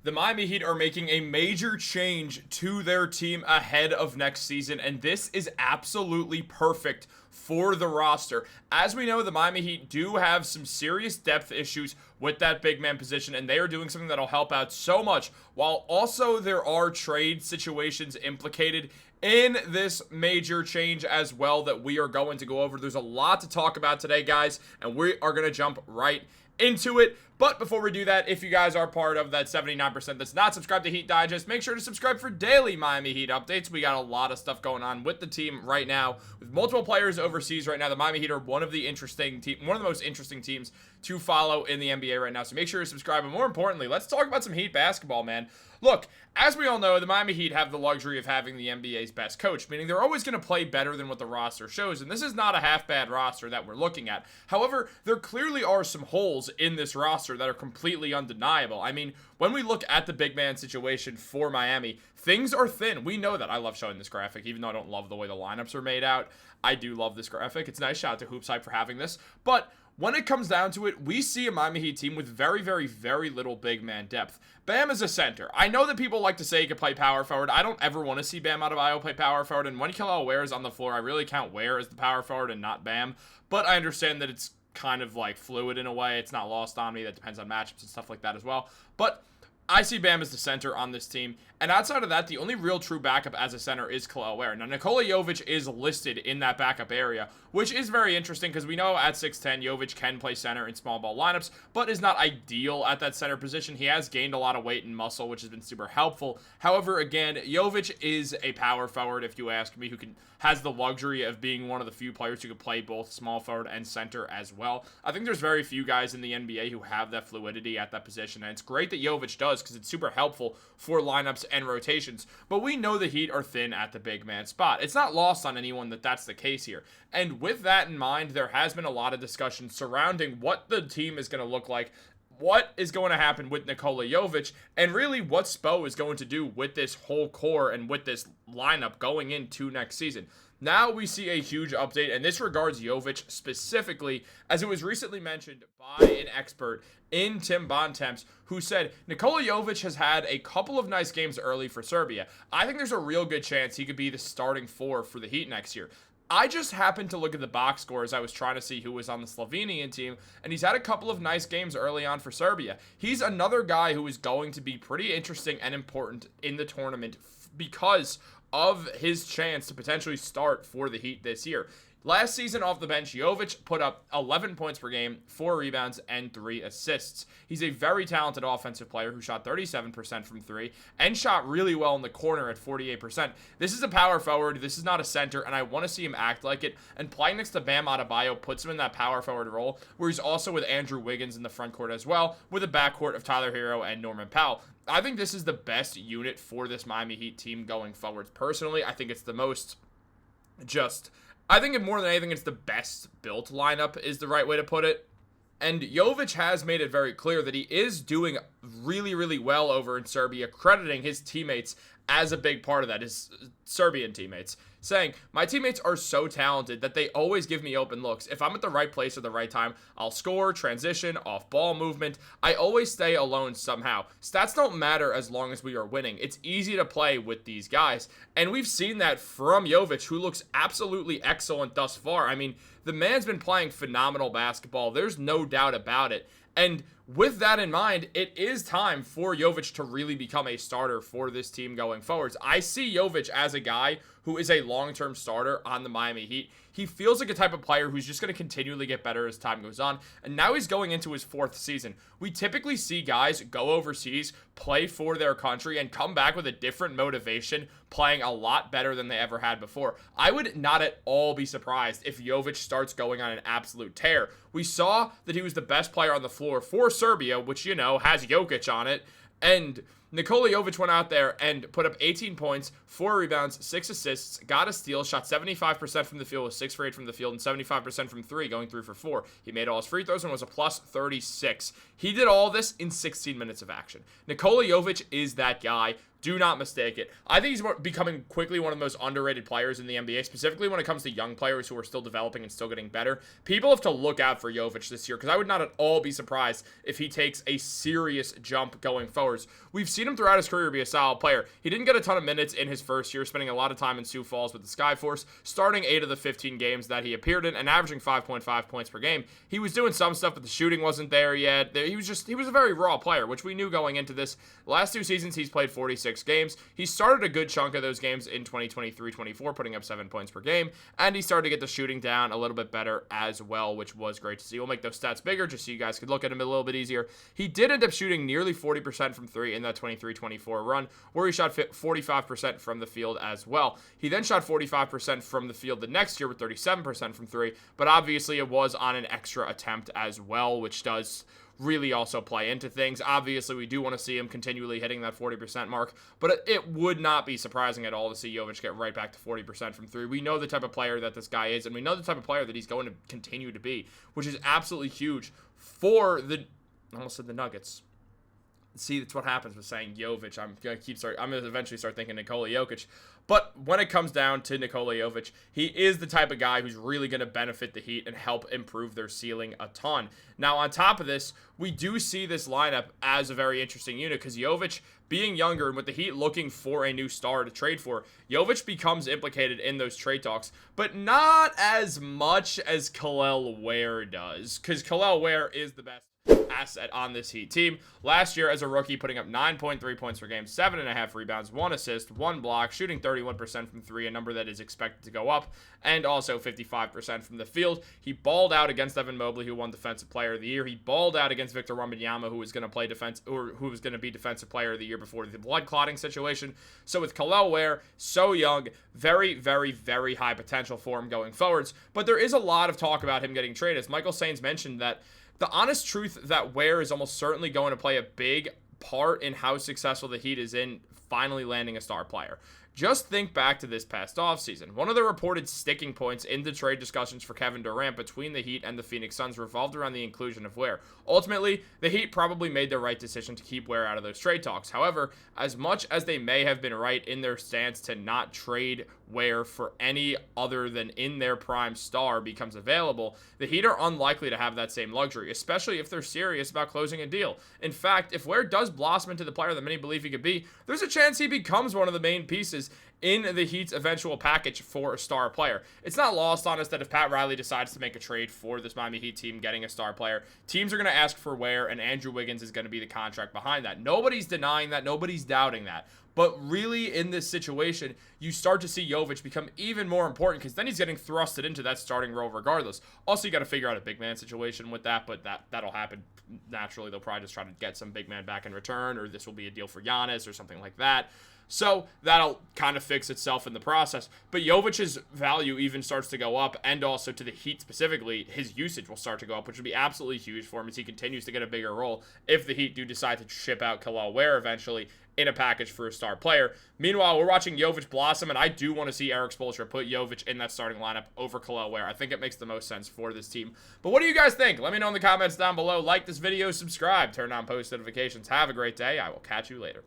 The Miami Heat are making a major change to their team ahead of next season, and this is absolutely perfect for the roster. As we know, the Miami Heat do have some serious depth issues with that big man position, and they are doing something that'll help out so much, while also there are trade situations implicated in this major change as well that we are going to go over. There's a lot to talk about today, guys, and we are going to jump right into it. But before we do that, if you guys are part of that 79% that's not subscribed to Heat Digest, make sure to subscribe for daily Miami Heat updates. We got a lot of stuff going on with the team right now, with multiple players overseas right now. The Miami Heat are one of the most interesting teams to follow in the NBA right now. So make sure to subscribe. And more importantly, let's talk about some Heat basketball, man. Look, as we all know, the Miami Heat have the luxury of having the NBA's best coach, meaning they're always going to play better than what the roster shows, and this is not a half-bad roster that we're looking at. However, there clearly are some holes in this roster that are completely undeniable. I mean, when we look at the big man situation for Miami, things are thin. We know that. I love showing this graphic, even though I don't love the way the lineups are made out. I do love this graphic. It's nice. Shout out to Hoops Hype for having this. But when it comes down to it, we see a Miami Heat team with very, very, very little big man depth. Bam is a center. I know that people like to say he can play power forward. I don't ever want to see Bam Adebayo play power forward. And when Kelly Ware is on the floor, I really count Ware as the power forward and not Bam. But I understand that it's kind of like fluid in a way. It's not lost on me. That depends on matchups and stuff like that as well. But I see Bam as the center on this team. And outside of that, the only real true backup as a center is Kelly Ware. Now, Nikola Jovic is listed in that backup area, which is very interesting because we know at 6'10", Jovic can play center in small ball lineups, but is not ideal at that center position. He has gained a lot of weight and muscle, which has been super helpful. However, again, Jovic is a power forward, if you ask me, has the luxury of being one of the few players who can play both small forward and center as well. I think there's very few guys in the NBA who have that fluidity at that position, and it's great that Jovic does because it's super helpful for lineups and rotations. But we know the Heat are thin at the big man spot. It's not lost on anyone that that's the case here. And with that in mind, there has been a lot of discussion surrounding what the team is going to look like, what is going to happen with Nikola Jovic, and really what Spo is going to do with this whole core and with this lineup going into next season. Now we see a huge update, and this regards Jovic specifically, as it was recently mentioned by an expert in Tim Bontemps, who said Nikola Jovic has had a couple of nice games early for Serbia. I think there's a real good chance he could be the starting four for the Heat next year. I just happened to look at the box score as I was trying to see who was on the Slovenian team, and he's had a couple of nice games early on for Serbia. He's another guy who is going to be pretty interesting and important in the tournament because of his chance to potentially start for the Heat this year. Last season off the bench, Jovic put up 11 points per game, 4 rebounds, and 3 assists. He's a very talented offensive player who shot 37% from 3 and shot really well in the corner at 48%. This is a power forward. This is not a center, and I want to see him act like it. And playing next to Bam Adebayo puts him in that power forward role, where he's also with Andrew Wiggins in the front court as well, with a backcourt of Tyler Hero and Norman Powell. I think this is the best unit for this Miami Heat team going forward. Personally, I think it's the most I think more than anything, it's the best built lineup is the right way to put it. And Jovic has made it very clear that he is doing really, really well over in Serbia, crediting his teammates as a big part of that, his Serbian teammates, saying, my teammates are so talented that they always give me open looks. If I'm at the right place at the right time, I'll score, transition, off-ball movement. I always stay alone somehow. Stats don't matter as long as we are winning. It's easy to play with these guys. And we've seen that from Jovic, who looks absolutely excellent thus far. I mean, the man's been playing phenomenal basketball. There's no doubt about it. And with that in mind, it is time for Jovic to really become a starter for this team going forwards. I see Jovic as a guy who is a long-term starter on the Miami Heat. He feels like a type of player who's just going to continually get better as time goes on, and now he's going into his 4th season. We typically see guys go overseas, play for their country, and come back with a different motivation, playing a lot better than they ever had before. I would not at all be surprised if Jovic starts going on an absolute tear. We saw that he was the best player on the floor for Serbia, which, you know, has Jokic on it, and Nikola Jovic went out there and put up 18 points, 4 rebounds, 6 assists, got a steal, shot 75% from the field, was 6 for 8 from the field, and 75% from 3, going 3 for 4. He made all his free throws and was a plus 36. He did all this in 16 minutes of action. Nikola Jovic is that guy. Do not mistake it. I think he's becoming quickly one of the most underrated players in the NBA, specifically when it comes to young players who are still developing and still getting better. People have to look out for Jovic this year because I would not at all be surprised if he takes a serious jump going forwards. We've seen him throughout his career be a solid player. He didn't get a ton of minutes in his first year, spending a lot of time in Sioux Falls with the Skyforce, starting 8 of the 15 games that he appeared in and averaging 5.5 points per game. He was doing some stuff, but the shooting wasn't there yet. He was a very raw player, which we knew going into this. The last 2 seasons, he's played 46 games. He started a good chunk of those games in 2023-24, putting up 7 points per game, and he started to get the shooting down a little bit better as well, which was great to see. We'll make those stats bigger just so you guys could look at him a little bit easier. He did end up shooting nearly 40% from 3 in that 23-24 run, where he shot 45% from the field as well. He then shot 45% from the field the next year with 37% from 3, but obviously it was on an extra attempt as well, which does really also play into things. Obviously, we do want to see him continually hitting that 40% mark, but it would not be surprising at all to see Jovic get right back to 40% from 3. We know the type of player that this guy is, and we know the type of player that he's going to continue to be, which is absolutely huge for I almost said the Nuggets. See, that's what happens with saying Jovic. I'm gonna eventually start thinking Nikola Jokic. But when it comes down to Nikola Jovic, he is the type of guy who's really going to benefit the Heat and help improve their ceiling a ton. Now, on top of this, we do see this lineup as a very interesting unit because Jovic, being younger and with the Heat looking for a new star to trade for, Jovic becomes implicated in those trade talks, but not as much as Kel'el Ware does, because Kel'el Ware is the best asset on this Heat team. Last year as a rookie, putting up 9.3 points per game, 7.5 rebounds, 1 assist, 1 block, shooting 31% from 3, a number that is expected to go up, and also 55% from the field. He balled out against Evan Mobley, who won Defensive Player of the Year. He balled out against Victor Wembanyama, who was going to play who was going to be Defensive Player of the Year before the blood clotting situation. So with Kel'el Ware, so young, very, very, very high potential for him going forwards. But there is a lot of talk about him getting traded. As Michael Sainz mentioned, that the honest truth that Ware is almost certainly going to play a big part in how successful the Heat is in finally landing a star player. Just think back to this past offseason. One of the reported sticking points in the trade discussions for Kevin Durant between the Heat and the Phoenix Suns revolved around the inclusion of Ware. Ultimately, the Heat probably made the right decision to keep Ware out of those trade talks. However, as much as they may have been right in their stance to not trade Ware for any other than in their prime star becomes available, the Heat are unlikely to have that same luxury, especially if they're serious about closing a deal. In fact, if Ware does blossom into the player that many believe he could be, there's a chance he becomes one of the main pieces in the Heat's eventual package for a star player. It's not lost on us that if Pat Riley decides to make a trade for this Miami Heat team getting a star player, teams are going to ask for Ware, and Andrew Wiggins is going to be the contract behind that. Nobody's denying that. Nobody's doubting that. But really, in this situation, you start to see Jovic become even more important because then he's getting thrusted into that starting role regardless. Also, you got to figure out a big man situation with that, but that'll happen naturally. They'll probably just try to get some big man back in return, or this will be a deal for Giannis or something like that. So that'll kind of fix itself in the process. But Jovic's value even starts to go up, and also to the Heat specifically, his usage will start to go up, which would be absolutely huge for him as he continues to get a bigger role if the Heat do decide to ship out Kel'el Ware eventually in a package for a star player. Meanwhile, we're watching Jovic blossom, and I do want to see Eric Spoelstra put Jovic in that starting lineup over Kel'el Ware. I think it makes the most sense for this team. But what do you guys think? Let me know in the comments down below. Like this video, subscribe, turn on post notifications. Have a great day. I will catch you later.